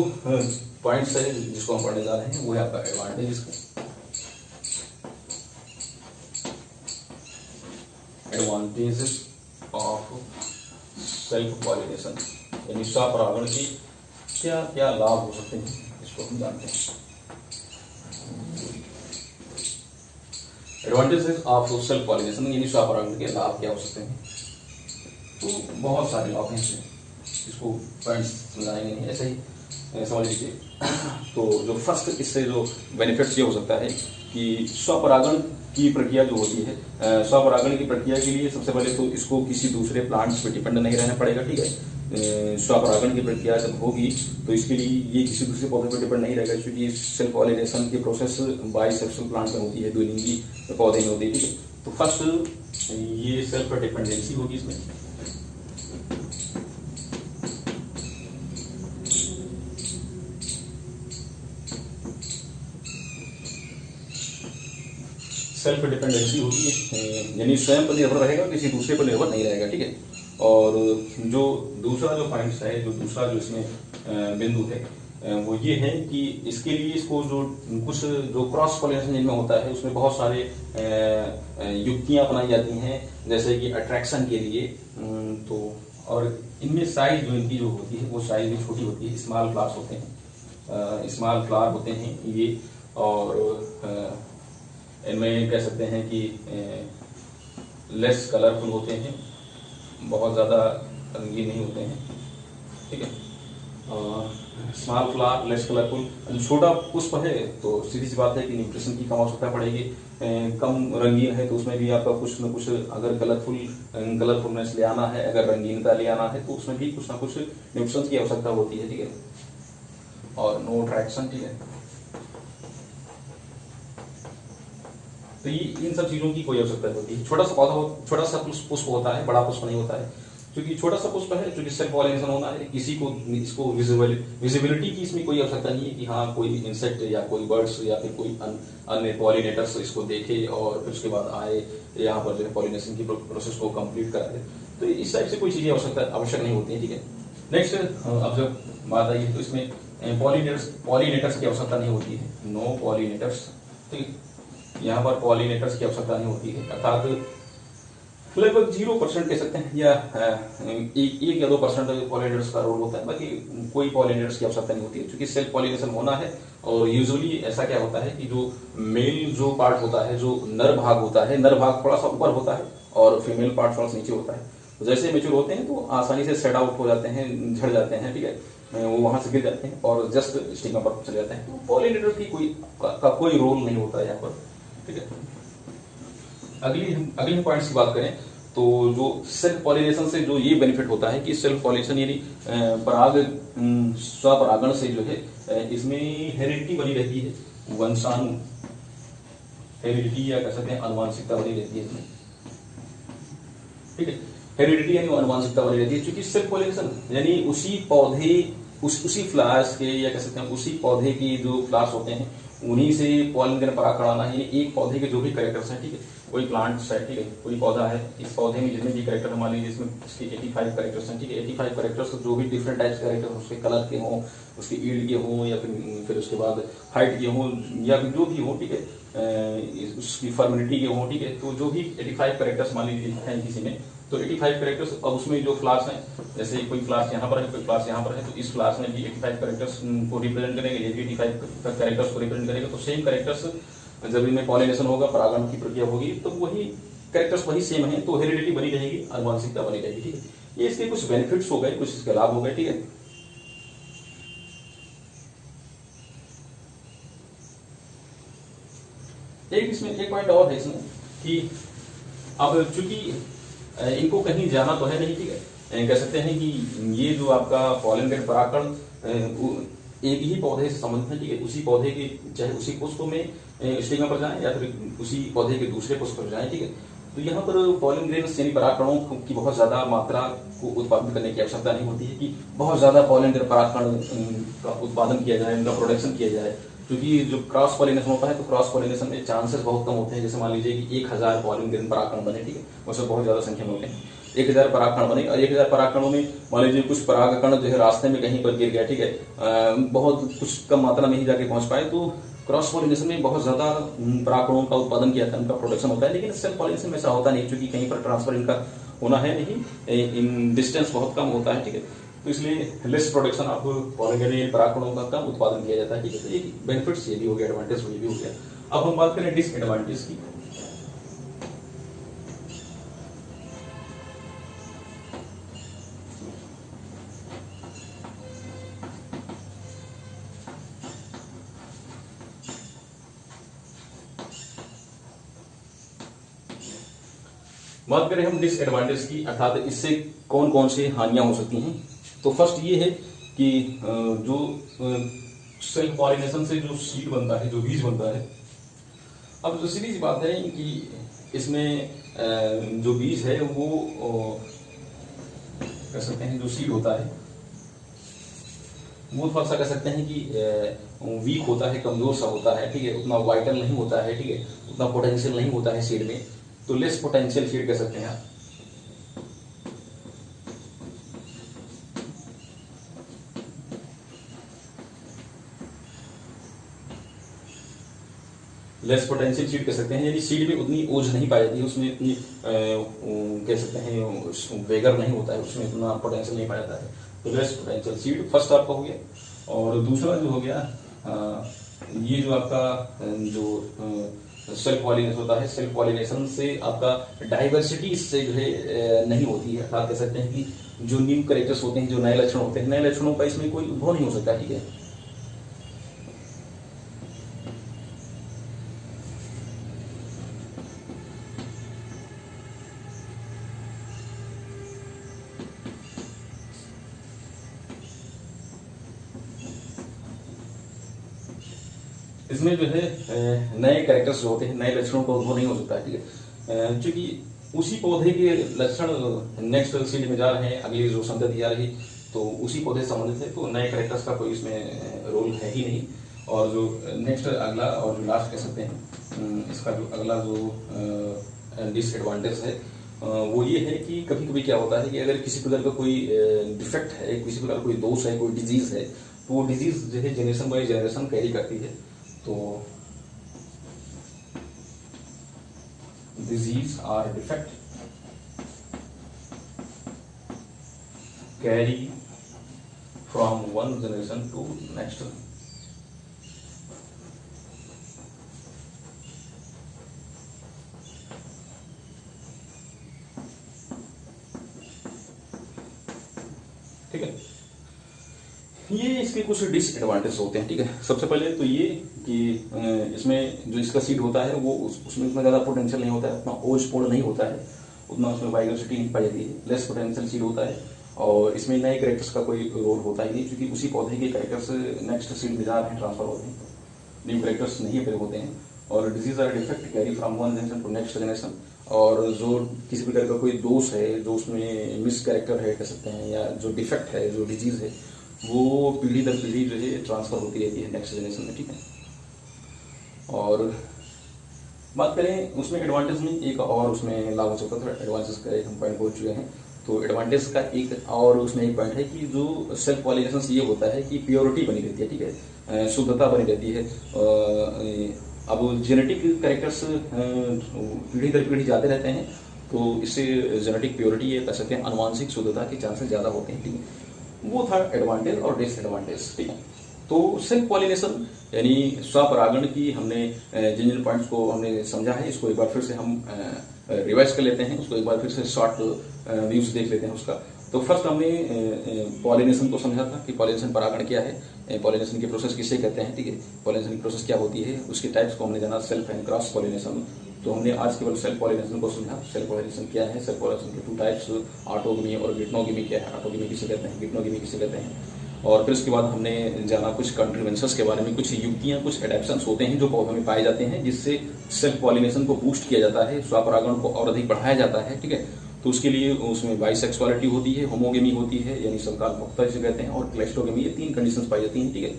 पॉइंट्स है जिसको हम पढ़ने जा रहे हैं वो है आपका एडवांटेजेस का, एडवांटेजेस ऑफ सेल्फ पॉलिनेशन यानी स्वपरागण की क्या क्या लाभ हो सकते हैं, इसको हम जानते हैं। एडवांटेजेस ऑफ सेल्फ पॉलिनेशन यानी स्वपरागण के लाभ क्या हो सकते हैं। तो बहुत सारे लाभ हैं, इसको पॉइंट्स समझाएंगे नहीं, ऐसे ही समझ लीजिए। तो जो फर्स्ट इससे जो बेनिफिट्स ये हो सकता है कि स्वपरागण की प्रक्रिया जो होती है, स्वपरागण की प्रक्रिया के लिए सबसे पहले तो इसको किसी दूसरे प्लांट्स पे डिपेंड नहीं रहना पड़ेगा, ठीक है। स्वपरागण की प्रक्रिया जब होगी तो इसके लिए ये किसी दूसरे पौधे पर डिपेंड नहीं रहेगा, क्योंकि सेल्फ पॉलिनेशन की प्रोसेस बाइसेक्सुअल प्लांट में होती है, द्विलिंगी पौधे में होती है, ठीक है। तो फर्स्ट ये सेल्फ डिपेंडेंसी होगी इसमें। सेल्फ डिपेंडेंसी होगी, यानी स्वयं पर निर्भर रहेगा, किसी दूसरे पर निर्भर नहीं रहेगा, ठीक है। और जो दूसरा जो पॉइंट्स है, जो दूसरा जो इसमें बिंदु है वो ये है कि इसके लिए इसको जो कुछ जो क्रॉस पॉलिनेशन जिनमें होता है उसमें बहुत सारे युक्तियां अपनाई जाती हैं, जैसे कि अट्रैक्शन के लिए। तो और इनमें साइज जो इनकी जो होती है वो साइज भी छोटी होती है, स्मॉल फ्लावर्स होते हैं, स्मॉल फ्लावर होते हैं ये। और इनमें कह सकते हैं कि लेस कलरफुल होते हैं, बहुत ज़्यादा रंगीन नहीं होते हैं, ठीक है। Small flower, less colourful. छोटा पुष्प है तो सीधी सी बात है कि न्यूट्रिशन की कम आवश्यकता पड़ेगी। कम रंगीन है तो उसमें भी आपका कुछ न कुछ अगर कलरफुलनेस ले आना है, अगर रंगीनता ले आना है तो उसमें भी कुछ ना कुछ न्यूट्रिशन की आवश्यकता होती है, ठीक है। और नो अट्रैक्शन, ठीक है। तो ये इन सब चीजों की कोई आवश्यकता नहीं होती है। छोटा सा पौधा छोटा सा पुष्प होता है, बड़ा पुष्प नहीं होता है। क्योंकि छोटा सा पुष्प है, क्योंकि सेल्फ पॉलिनेशन होना है, किसी को इसको विजिबिलिटी की इसमें कोई आवश्यकता नहीं है कि हाँ कोई इंसेक्ट या कोई बर्ड्स या फिर कोई अन्य पॉलिनेटर्स इसको देखे और फिर उसके बाद आए यहाँ पर जो है पॉलिनेशन की प्रोसेस को कंप्लीट कराए। तो इस टाइप से कोई चीजें आवश्यक नहीं होती है, ठीक है। नेक्स्ट अब जब बात आई तो इसमें पॉलिनेटर्स की आवश्यकता नहीं होती है, नो पॉलिनेटर्स, ठीक है। यहाँ पर पॉलिनेटर्स की आवश्यकता नहीं होती है, अर्थात लगभग 0% कह सकते हैं या 1 या 2% पॉलिनेटर्स का रोल होता है, बाकी कोई पॉलिनेटर्स की आवश्यकता नहीं होती है, क्योंकि सेल्फ पॉलिनेशन होना है। और यूजुअली ऐसा क्या होता है कि जो मेल जो पार्ट होता है, जो नर भाग होता है, नर भाग थोड़ा सा ऊपर होता है और फीमेल पार्ट थोड़ा सा नीचे होता है। तो जैसे मेच्योर होते हैं तो आसानी से सेट आउट हो जाते हैं, झड़ जाते हैं, ठीक है, वो वहां से गिर जाते हैं और जस्ट स्टिग्मा पर चले जाते हैं। तो पॉलिनेटर की कोई रोल नहीं होता है यहाँ पर, ठीक है। अगली पॉइंट्स की बात करें तो जो सेल्फ पॉलिनेशन से जो ये बेनिफिट होता है कि सेल्फ पॉलिनेशन यानी स्वपरागण से जो है इसमें हेरिडिटी बनी रहती है, वंशाणु हेरिडिटी या कह सकते हैं अनुवांशिकता बनी रहती है इसमें, ठीक है। हेरिडिटी यानी अनुवांशिकता बनी रहती है, क्योंकि सेल्फ पॉलिनेशन यानी उसी पौधे उसी फ्लावर्स के या कह सकते हैं उसी पौधे की जो फ्लावर्स होते हैं उन्हीं से पॉलिनेशन पराग आना, यानी एक पौधे के जो भी कैरेक्टर्स हैं, ठीक है, कोई प्लांट्स है, ठीक है, कोई पौधा है, इस पौधे में जितने भी कैरेक्टर मान लीजिए इसमें इसके 85 कैरेक्टर्स हैं, ठीक है। 85 कैरेक्टर्स जो भी डिफरेंट टाइप्स के कैरेक्टर उसके कलर के हों, उसके ईल्ड के हों या फिर उसके बाद हाइट के हों या फिर जो भी हो, ठीक है, उसकी फर्मिलिटी के हों, ठीक है। तो जो भी 85 कैरेक्टर्स मान लीजिए हैं किसी में, तो 85 कैरेक्टर्स, अब उसमें जो फ्लावर्स हैं, जैसे कोई फ्लावर्स यहाँ पर है, कोई फ्लावर्स यहाँ पर है, तो इस फ्लावर्स में भी 85 कैरेक्टर्स को रिप्रेजेंट करेंगे, ये भी 85 कैरेक्टर्स को रिप्रेजेंट करेगा। तो सेम कैरेक्टर्स जब इनमें पॉलिनेशन होगा, परागण की प्रक्रिया होगी, तो वही कैरेक्टर्स वही सेम है, तो हेरिडिटी बनी रहेगी, आनुवंशिकता बनी रहेगी, ठीक है। ये इसके कुछ बेनिफिट्स हो गए, कुछ इसके लाभ हो गए, ठीक है। एक पॉइंट और है इसमें कि अब चूंकि इनको कहीं जाना तो है नहीं, ठीक है, कह सकते हैं कि ये जो आपका पॉलिनेटेड परागकण एक ही पौधे से संबंधित है, ठीक है। उसी पौधे के चाहे उसी पुष्प में स्टिग्मा पर जाए या फिर उसी पौधे के दूसरे पुष्प पर जाए, ठीक है। तो यहाँ पर पॉलिन ग्रेन्स यानी परागकणों की बहुत ज्यादा मात्रा को उत्पादन करने की आवश्यकता नहीं होती है कि बहुत ज्यादा पॉलिन परागकण का उत्पादन किया जाए, उनका प्रोडक्शन किया जाए, क्योंकि जो क्रॉस पॉलिनेशन होता है तो क्रॉस पॉलिनेशन में चांसेस बहुत कम होते हैं। जैसे मान लीजिए कि 1000 पॉलिन ग्रेन परागकण बने, ठीक है, उसमें बहुत ज्यादा संख्या में होते हैं। 1000 परागकण बने और 1000 परागकणों में मान लीजिए कुछ परागकण जो है रास्ते में कहीं पर गिर गया, ठीक है, बहुत कुछ कम मात्रा में ही जाके पहुंच पाए, तो क्रॉस पॉलिनेशन में बहुत ज्यादा परागकणों का उत्पादन किया था, उनका प्रोडक्शन होता है। लेकिन सेल्फ पॉलिनेशन में ऐसा होता नहीं, क्योंकि कहीं पर ट्रांसफर इनका होना है नहीं, इन डिस्टेंस बहुत कम होता है, ठीक है। तो इसलिए लेस प्रोडक्शन ऑफ पॉलिनेटेड परागकणों का कम उत्पादन किया जाता है, ठीक है। तो ये बेनिफिट्स ये भी हो गया, एडवांटेज ये भी हो गया। अब हम बात करें डिसएडवांटेज की। बात करें हम डिसएडवांटेज की, अर्थात इससे कौन कौन सी हानियां हो सकती हैं। तो फर्स्ट ये है कि जो सेल्फ पॉलिनेशन से जो सीड बनता है, जो बीज बनता है, अब जो सीधी सी बात है कि इसमें जो बीज है वो कह सकते हैं जो सीड होता है वो थोड़ा सा कह सकते हैं कि वीक होता है, कमजोर सा होता है, ठीक है, उतना वाइटल नहीं होता है, ठीक है, उतना पोटेंशियल नहीं होता है सीड में, तो लेस पोटेंशियल सीड कह सकते हैं आप। लेस पोटेंशियल सीड कह सकते हैं, यानी सीड में उतनी ओज नहीं पाई जाती है, उसमें इतनी कह सकते हैं वेगर नहीं होता है, उसमें इतना पोटेंशियल नहीं पाया जाता है, तो लेस पोटेंशियल सीड फर्स्ट आपका हो गया। और दूसरा जो हो गया ये जो आपका जो सेल्फ पॉलिनेशन होता है, सेल्फ पॉलिनेशन से आपका डाइवर्सिटी इससे जो है नहीं होती है, अर्थात कह सकते हैं कि जो न्यू कैरेक्टर्स होते हैं, जो नए लक्षण होते हैं, नए लक्षणों का इसमें कोई उद्भव नहीं हो सकता, ठीक है। इसमें जो है नए कैरेक्टर्स जो होते हैं, नए लक्षणों का उद्भव नहीं हो सकता है, ठीक है। क्योंकि उसी पौधे के लक्षण नेक्स्ट सीड में जा रहे हैं, अगली जो संतति आ रही तो उसी पौधे से संबंधित है, तो नए कैरेक्टर्स का कोई इसमें रोल है ही नहीं। और जो नेक्स्ट अगला और जो लास्ट कह सकते हैं, इसका जो अगला जो डिसएडवांटेज है वो ये है कि कभी कभी क्या होता है कि अगर किसी प्रकार का कोई डिफेक्ट है, किसी प्रकार का कोई दोष है, कोई डिजीज है, तो वो डिजीज जो है जनरेशन बाय जनरेशन कैरी करती है। तो disease or defect carry from one generation to next. ठीक है, ये इसके कुछ डिसएडवांटेज होते हैं। ठीक है, सबसे पहले तो ये कि इसमें जो इसका सीड होता है वो उसमें उतना ज़्यादा पोटेंशियल नहीं होता है, उतना ओजपूर्ण नहीं होता है, उतना उसमें वाइब्रेसिटी नहीं पाई जाती है, लेस पोटेंशियल सीड होता है। और इसमें नए कैरेक्टर्स का कोई रोल होता ही नहीं, क्योंकि उसी पौधे के कैरेक्टर्स नेक्स्ट सीड में जा रहे हैं, ट्रांसफर होते हैं, न्यू कैरेक्टर्स नहीं अपीयर होते हैं। और disease or defect carry from one generation to next generation. और जो किसी प्रकार का कोई दोष है, जो उसमें मिस कैरेक्टर है कह सकते हैं, या जो डिफेक्ट है, जो डिजीज है, वो पीढ़ी दर पीढ़ी जो है ट्रांसफर होती रहती है नेक्स्ट जनरेशन में। ठीक है, और बात करें उसमें एडवांटेज में एक और उसमें लाभ हो सकता था, एडवांटेज का एक हम पॉइंट पहुंच चुके हैं। तो एडवांटेज का एक और उसमें एक पॉइंट है कि जो सेल्फ पॉलिनेशन से ये होता है कि प्योरिटी बनी रहती है, ठीक है, शुद्धता बनी रहती है। अब जेनेटिक कैरेक्टर्स पीढ़ी दर पीढ़ी जाते रहते हैं, तो इससे जेनेटिक प्योरिटी ये कह सकते हैं, अनुवांशिक शुद्धता के चांसेस ज़्यादा होते हैं। ठीक है, वो था एडवांटेज और डिसएडवांटेज। ठीक है, तो सेल्फ पॉलिनेशन यानी स्वपरागण की हमने जिन जिन पॉइंट्स को हमने समझा है, इसको एक बार फिर से हम रिवाइज कर लेते हैं, उसको एक बार फिर से शॉर्ट व्यूज देख लेते हैं उसका। तो फर्स्ट हमने पॉलिनेशन को समझा था कि पॉलिनेशन परागण क्या है, पॉलिनेशन की प्रोसेस किसे कहते हैं। ठीक है, पॉलिनेशन की प्रोसेस क्या होती है, उसके टाइप्स को हमने जाना, सेल्फ एंड क्रॉस पॉलिनेशन। तो हमने आज केवल सेल्फ पॉलिनेशन को समझा। सेल्फ पॉलिनेशन क्या है, सेल्फ पॉलिनेशन के टू टाइप्स, ऑटोगमी और गिटनोगमी क्या है, ऑटोगमी किसे कहते हैं, गिटनोगमी किसे कहते हैं। और फिर उसके बाद हमने जाना कुछ कंट्रीवेंशंस के बारे में, कुछ युक्तियां, कुछ एडेप्शंस होते हैं जो पौधों में पाए जाते हैं, जिससे सेल्फ पॉलिनेशन को बूस्ट किया जाता है, स्वपरागण को और अधिक बढ़ाया जाता है। ठीक है, तो उसके लिए उसमें बाइसेक्सुअलिटी होती है, होमोगेमी होती है यानी समकालभुकता जिसे कहते हैं, और क्लेस्टोगेमी, ये तीन कंडीशंस पाई जाती हैं। ठीक है,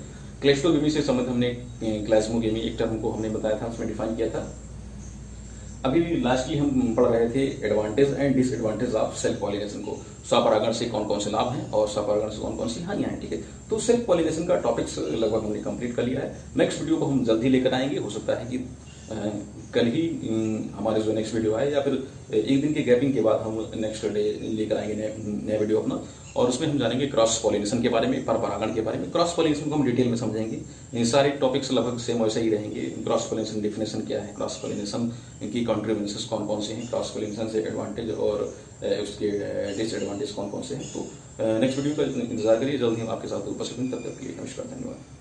क्लेस्टोगेमी से संबंधित हमने क्लास्मोगेमी एक टर्म को हमने बताया था, उसमें डिफाइन किया था। अभी लास्टली हम पढ़ रहे थे advantage and disadvantage of self pollination को, स्वपरागण से कौन कौन से लाभ हैं और स्वपरागण से कौन कौन सी हानियां हैं। ठीक है, तो सेल्फ पॉलिनेशन का टॉपिक्स लगभग हमने कंप्लीट कर लिया है। नेक्स्ट वीडियो को हम जल्दी लेकर आएंगे, हो सकता है कि कल ही हमारे जो नेक्स्ट वीडियो आए, या फिर एक दिन के गैपिंग के बाद हम नेक्स्ट डे लेकर आएंगे नया वीडियो अपना, और उसमें हम जानेंगे क्रॉस पॉलिनेशन के बारे में, परपरागण के बारे में। क्रॉस पॉलिनेशन को हम डिटेल में समझेंगे, ये सारे टॉपिक्स लगभग सेम वैसे ही रहेंगे। क्रॉस पॉलिनेशन डेफिनेशन क्या है, क्रॉस पॉलिनेशन की कंट्रीब्यूशंस कौन कौन से हैं, क्रॉस पॉलिनेशन से एडवांटेज और उसके डिसएडवांटेज कौन कौन से हैं। तो नेक्स्ट वीडियो का इंतजार करिए, जल्द ही हम आपके साथ उपस्थित हैं। तब तक के लिए नमस्कार, धन्यवाद।